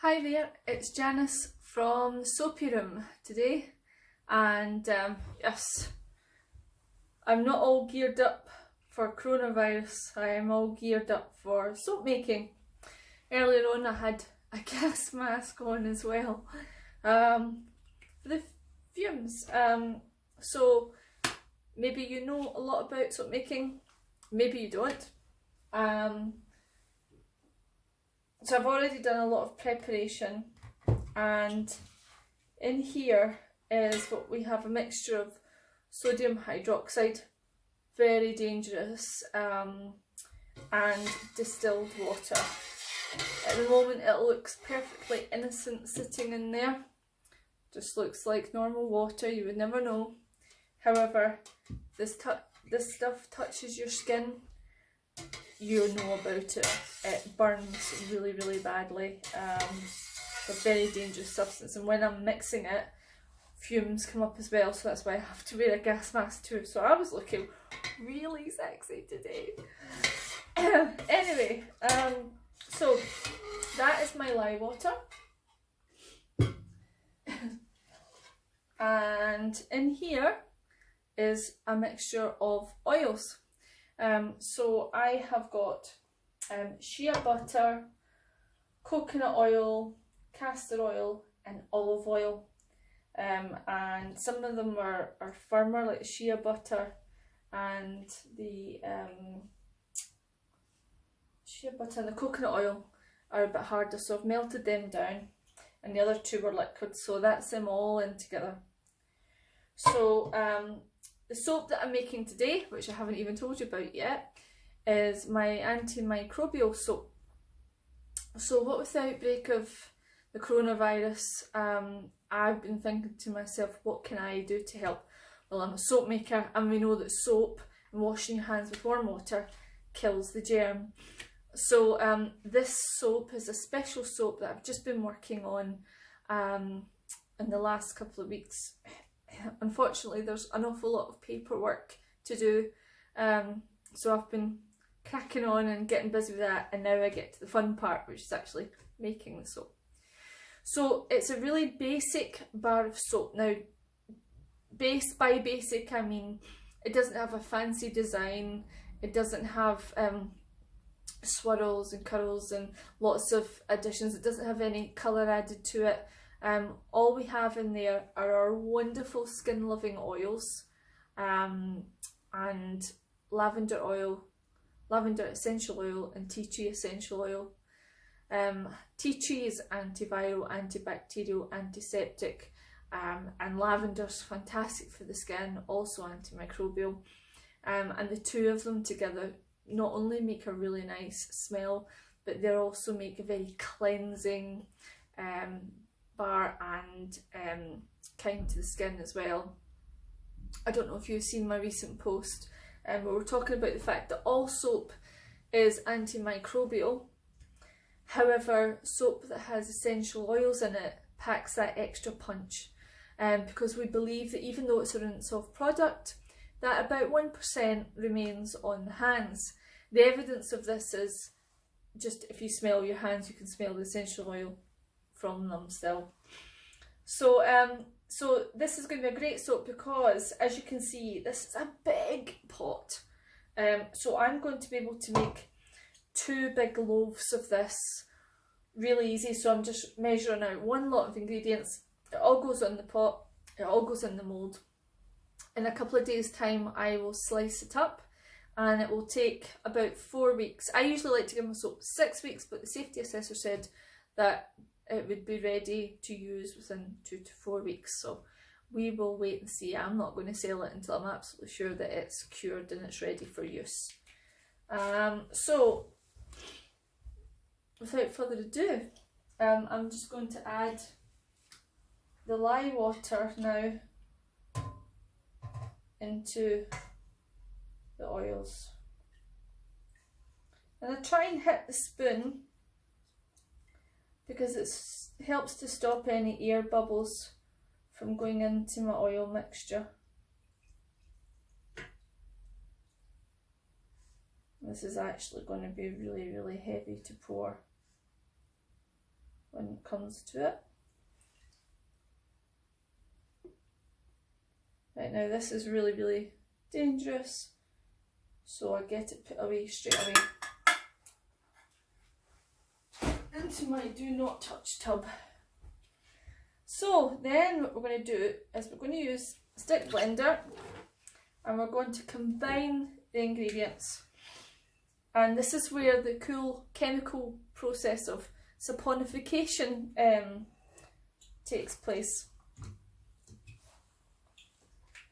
Hi there, it's Janice from the Soapy Room today, and yes, I'm not all geared up for coronavirus, I am all geared up for soap making. Earlier on I had a gas mask on as well for the fumes, so maybe you know a lot about soap making, maybe you don't. So I've already done a lot of preparation, and in here is what we have: a mixture of sodium hydroxide, very dangerous, and distilled water. At the moment it looks perfectly innocent sitting in there, just looks like normal water, you would never know. However, this stuff touches your skin, you know about it. It burns really, really badly. It's a very dangerous substance, and when I'm mixing it, fumes come up as well, so that's why I have to wear a gas mask too. So I was looking really sexy today. Anyway, so that is my lye water. And in here is a mixture of oils. So I have got shea butter, coconut oil, castor oil and olive oil, and some of them are firmer, like the shea butter, and the coconut oil are a bit harder, so I've melted them down, and the other two were liquid, so that's them all in together. So the soap that I'm making today, which I haven't even told you about yet, is my antimicrobial soap. So what with the outbreak of the coronavirus, I've been thinking to myself, what can I do to help? Well, I'm a soap maker, and we know that soap and washing your hands with warm water kills the germ. So this soap is a special soap that I've just been working on in the last couple of weeks. Unfortunately, there's an awful lot of paperwork to do, so I've been cracking on and getting busy with that, and now I get to the fun part, which is actually making the soap. So it's a really basic bar of soap. Now, by basic I mean it doesn't have a fancy design, it doesn't have swirls and curls and lots of additions, it doesn't have any colour added to it. All we have in there are our wonderful skin loving oils, and lavender oil, lavender essential oil and tea tree essential oil. Tea tree is antiviral, antibacterial, antiseptic, and lavender's fantastic for the skin, also antimicrobial, and the two of them together not only make a really nice smell, but they also make a very cleansing bar and kind to the skin as well. I don't know if you've seen my recent post where we're talking about the fact that all soap is antimicrobial. However, soap that has essential oils in it packs that extra punch, because we believe that even though it's a rinse-off product, that about 1% remains on the hands. The evidence of this is just if you smell your hands, you can smell the essential oil from them still. So so this is going to be a great soap because, as you can see, this is a big pot. So I'm going to be able to make 2 big loaves of this really easy. So I'm just measuring out one lot of ingredients. It all goes in the pot, it all goes in the mould. In a couple of days time I will slice it up, and it will take about 4 weeks. I usually like to give my soap 6 weeks, but the safety assessor said that it would be ready to use within 2 to 4 weeks, so we will wait and see. I'm not going to sell it until I'm absolutely sure that it's cured and it's ready for use. So without further ado, I'm just going to add the lye water now into the oils, and I try and hit the spoon because it helps to stop any air bubbles from going into my oil mixture. This is actually going to be really, really heavy to pour when when it comes to it. Right, now this is really, really dangerous, so I get it put away straight away into my do not touch tub. So then what we're going to do is we're going to use a stick blender and we're going to combine the ingredients, and this is where the cool chemical process of saponification takes place.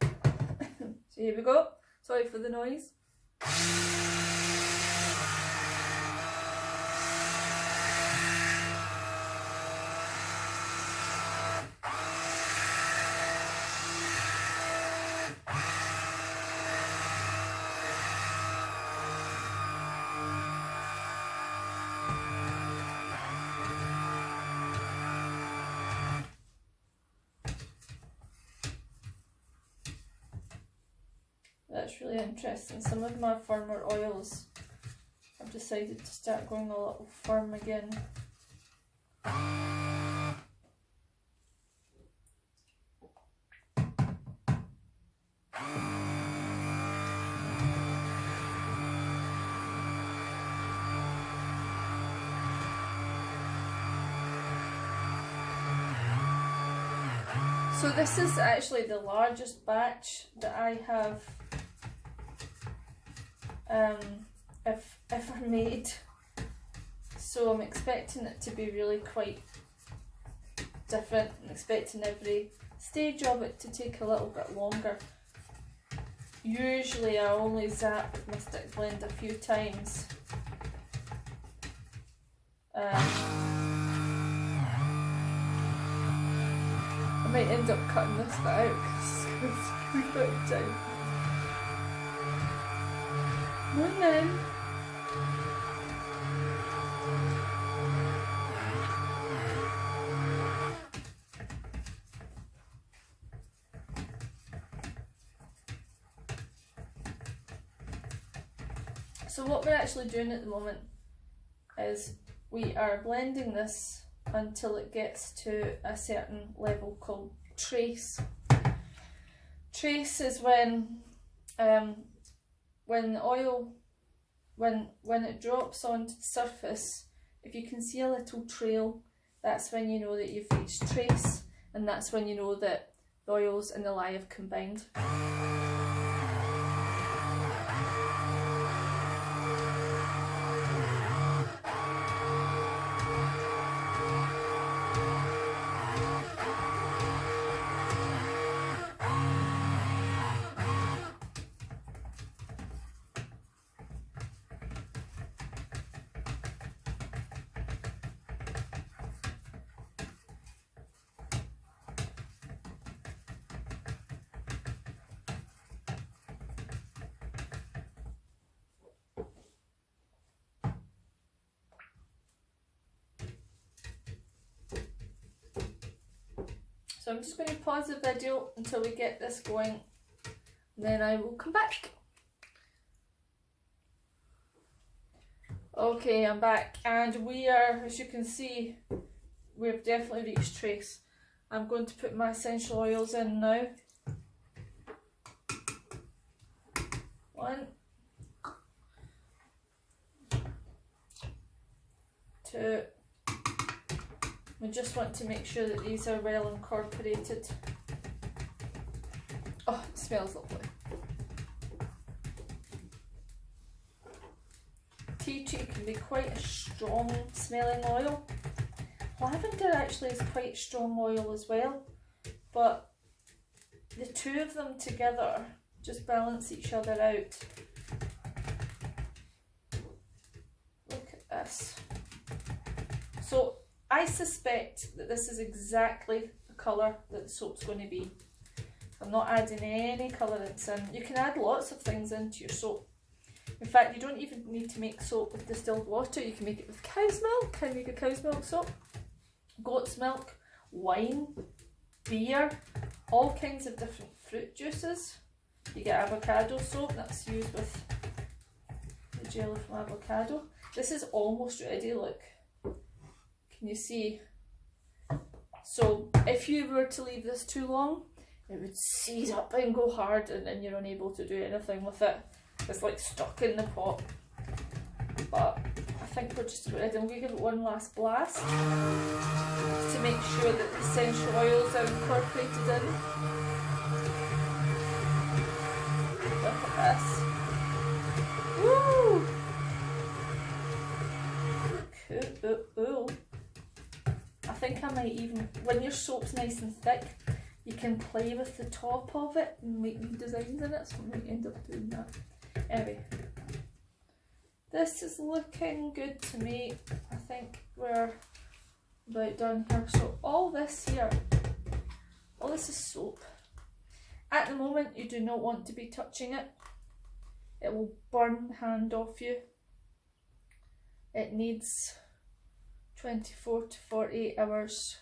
So here we go, sorry for the noise. That's really interesting. Some of my firmer oils have decided to start going a little firm again. So this is actually the largest batch that I have ever made, so I'm expecting it to be really quite different. I'm expecting every stage of it to take a little bit longer. Usually I only zap my stick blend a few times. I might end up cutting this bit out because it's going to take a bit of time. Morning. So what we're actually doing at the moment is we are blending this until it gets to a certain level called trace. Trace is when the oil, when it drops onto the surface, if you can see a little trail, that's when you know that you've reached trace, and that's when you know that the oils and the lye have combined. So I'm just going to pause the video until we get this going, and then I will come back. Okay, I'm back, and we are, as you can see, we've definitely reached trace. I'm going to put my essential oils in now. 1, 2. We just want to make sure that these are well incorporated. Oh, it smells lovely. Tea tree can be quite a strong smelling oil. Lavender actually is quite strong oil as well, but the two of them together just balance each other out. Look at this. So I suspect that this is exactly the colour that the soap's going to be. I'm not adding any colourants in. You can add lots of things into your soap. In fact, you don't even need to make soap with distilled water. You can make it with cow's milk. I make a cow's milk soap, goat's milk, wine, beer, all kinds of different fruit juices. You get avocado soap, that's used with the jelly from avocado. This is almost ready, look. Can you see So if you were to leave this too long, it would seize up and go hard, and then you're unable to do anything with it. It's like stuck in the pot. But I think we're just about ready. I'm going to give it one last blast to make sure that the essential oils are incorporated in. Look at this. Woo! Cool. I think I might even, when your soap's nice and thick, you can play with the top of it and make new designs in it, so I might end up doing that. Anyway, this is looking good to me. I think we're about done here. So all this here, all this is soap. At the moment you do not want to be touching it. It will burn the hand off you. It needs 24 to 48 hours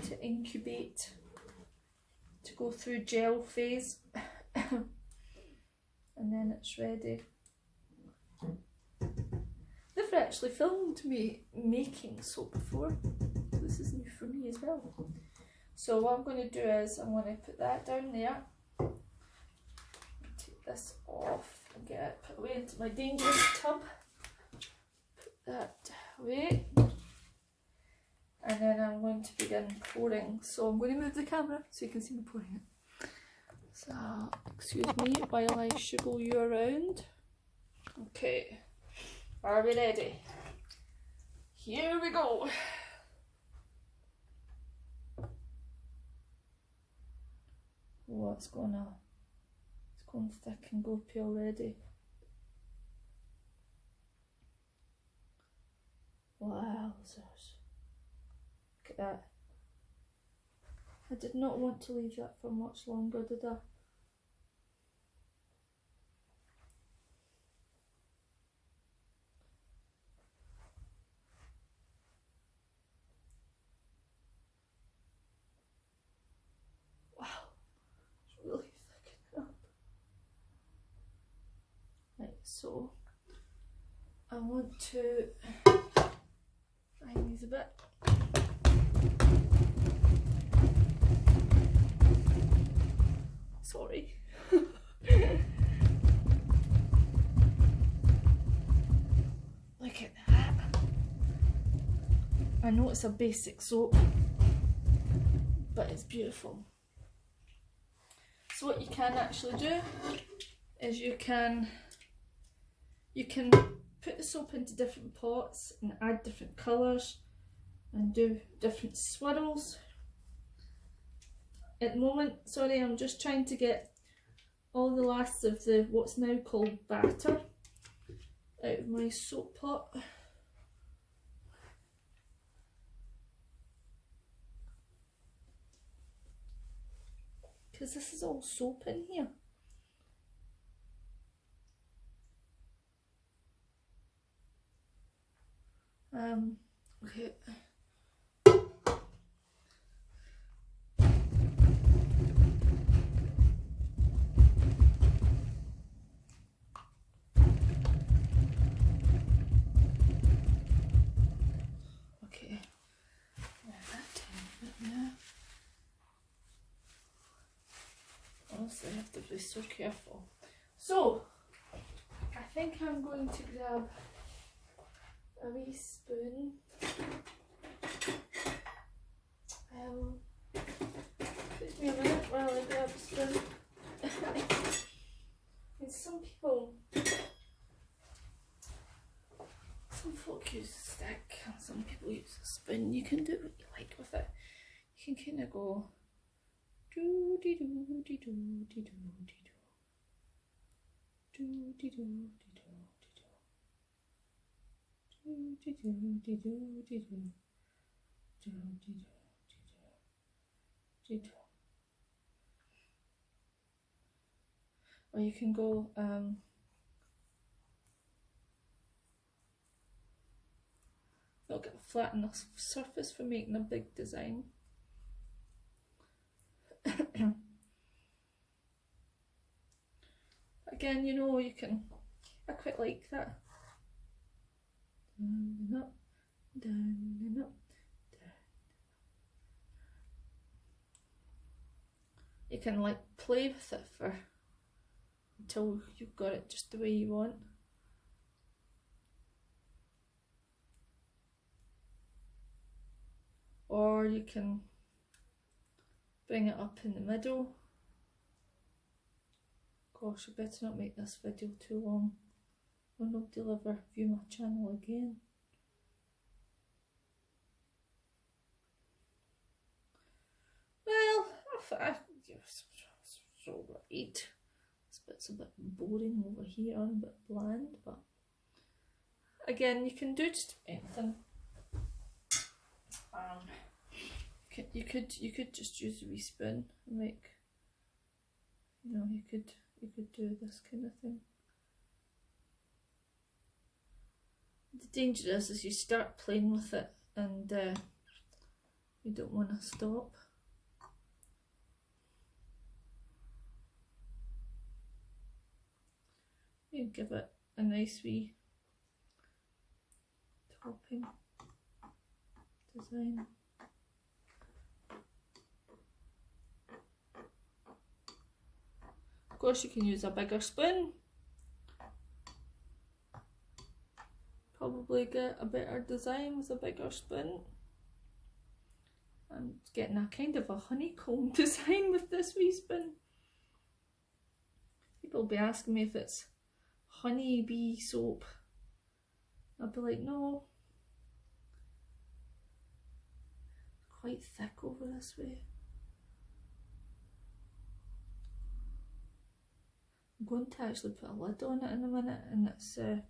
to incubate, to go through gel phase, and then it's ready. Never actually filmed me making soap before. This is new for me as well. So what I'm going to do is I'm going to put that down there, take this off and get it put away into my dangerous tub. Put that away. And then I'm going to begin pouring. So I'm going to move the camera so you can see me pouring it. So, excuse me while I shiggle you around. Okay, are we ready? Here we go. Oh, it's going thick and goopy already. Wowzers. Look at that. I did not want to leave that for much longer, did I? Wow, it's really thickening up. Right, so I want to find these a bit. Sorry. Look at that. I know it's a basic soap, but it's beautiful. So what you can actually do is you can put the soap into different pots and add different colours and do different swirls. At the moment, sorry, I'm just trying to get all the last of the what's now called batter out of my soap pot. Because this is all soap in here. Okay. Okay. Honestly, I have to be so careful. So, I think I'm going to grab a wee spoon. Give me a minute while I grab a spoon. And some folk use a stick, and some people use a spoon. You can do what you like with it. You can kind of go doo dee doo dee doo dee doo dee doo doo dee doo dee doo dee doo dee doo dee doo doo dee doo. Or you can go not get a flat enough surface for making a big design. Again, you know, you can, I quite like that. Down and up, down and up, you can like play with it for until you've got it just the way you want. Or you can bring it up in the middle. Gosh, I better not make this video too long, or nobody will ever view my channel again. Well, it's alright. This bit's a bit boring over here and a bit bland, but again, you can do just anything. You could just use a wee spoon and make, you know, you could do this kind of thing. The danger is you start playing with it and you don't want to stop. You give it a nice wee topping design. Of course, you can use a bigger spoon. Probably get a better design with a bigger spoon. I'm getting a kind of a honeycomb design with this wee spoon. People will be asking me if it's honey bee soap. I'll be like, no. Quite thick over this way. I'm going to actually put a lid on it in a minute, and it's I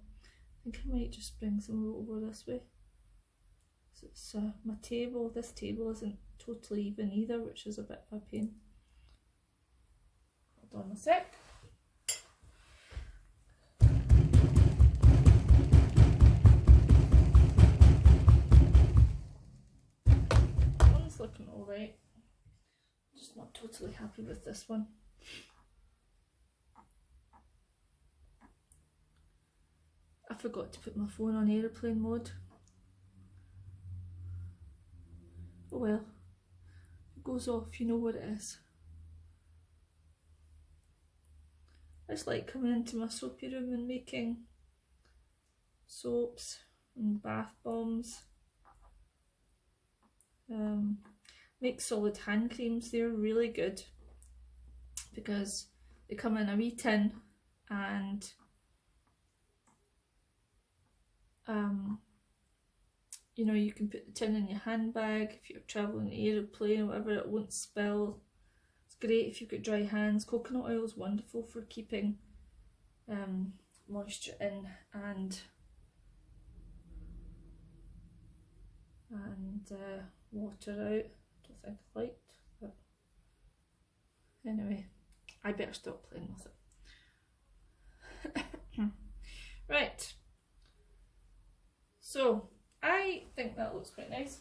think I might just bring some over this way. So it's my table. This table isn't totally even either, which is a bit of a pain. Hold on a sec. One's looking alright. Just not totally happy with this one. I forgot to put my phone on airplane mode. Oh well, if it goes off, you know what it is. I just like coming into my soapy room and making soaps and bath bombs. Make solid hand creams. They're really good because they come in a wee tin, and you know, you can put the tin in your handbag if you're travelling the aeroplane or whatever, it won't spill. It's great if you've got dry hands. Coconut oil is wonderful for keeping moisture in and water out. I don't think I liked, but anyway, I better stop playing with it. Right. So, I think that looks quite nice.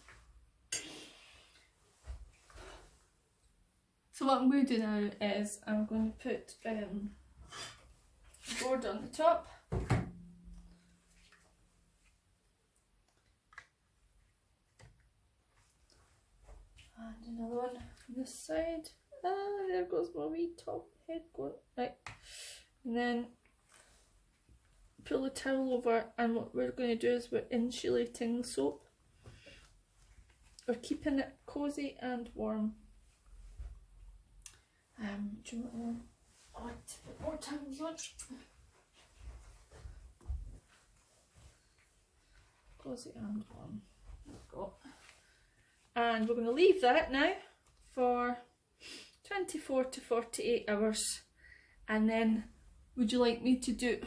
So what I'm going to do now is I'm going to put board on the top. And another one on this side. There goes my wee top head going. Right. And then pull the towel over, and what we're going to do is we're insulating the soap. We're keeping it cosy and warm. Do you want to put more towels on? Cosy and warm. There we go. And we're going to leave that now for 24 to 48 hours, and then would you like me to do,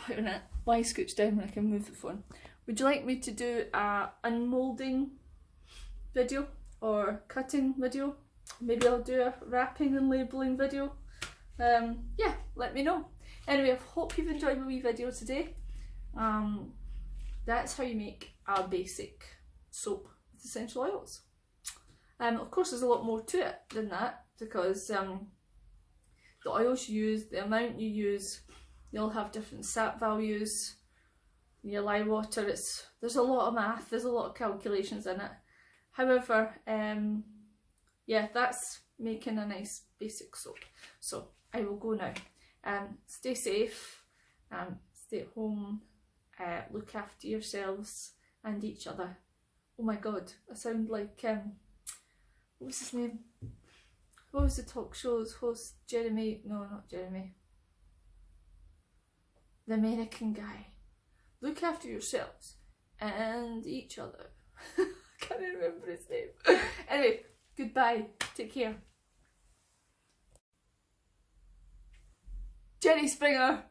why scooch down when I can move the phone? Would you like me to do a unmoulding video or cutting video? Maybe I'll do a wrapping and labelling video. Yeah, let me know. Anyway, I hope you've enjoyed my wee video today. That's how you make a basic soap with essential oils. Of course, there's a lot more to it than that, because the oils you use, the amount you use, you'll have different sap values. Your lye water, there's a lot of math, there's a lot of calculations in it. However, yeah, that's making a nice basic soap. So I will go now. Stay safe, stay at home, look after yourselves and each other. Oh my god, I sound like, what was his name? What was the talk show's host? Jeremy? No, not Jeremy. The American guy. Look after yourselves and each other. I can't remember his name. Anyway, goodbye. Take care. Jenny Springer.